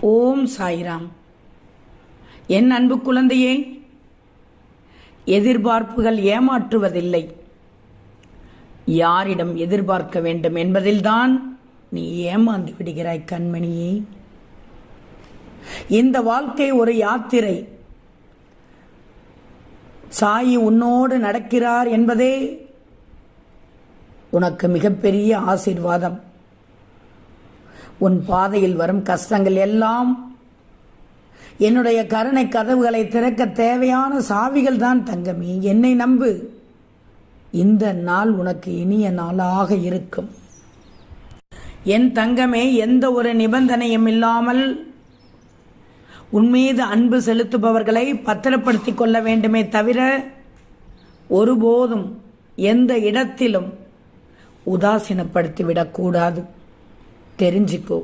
ஓம் சாய்ராம். என் அன்பு குழந்தையே, எதிர்பார்ப்புகள் ஏமாற்றுவதில்லை. யாரிடம் எதிர்பார்க்க வேண்டும் என்பதில்தான் நீ ஏமாந்து விடுகிறாய் கண்மணியே. இந்த வாழ்க்கை ஒரு யாத்திரை. சாயி உன்னோடு நடக்கிறார் என்பதே உனக்கு மிகப்பெரிய ஆசீர்வாதம். உன் பாதையில் வரும் கஷ்டங்கள் எல்லாம் என்னுடைய கருணை கதவுகளை திறக்க தேவையான சாவிகள் தான் தங்கமே. என்னை நம்பு, இந்த நாள் உனக்கு இனிய நாளாக இருக்கும். என் தங்கமே, எந்த ஒரு நிபந்தனையும் இல்லாமல் உன்மீது அன்பு செலுத்துபவர்களை பத்திரப்படுத்திக் கொள்ள வேண்டுமே தவிர ஒருபோதும் எந்த இடத்திலும் உதாசீனப்படுத்திவிடக்கூடாது. தெரிஞ்சுக்கோ.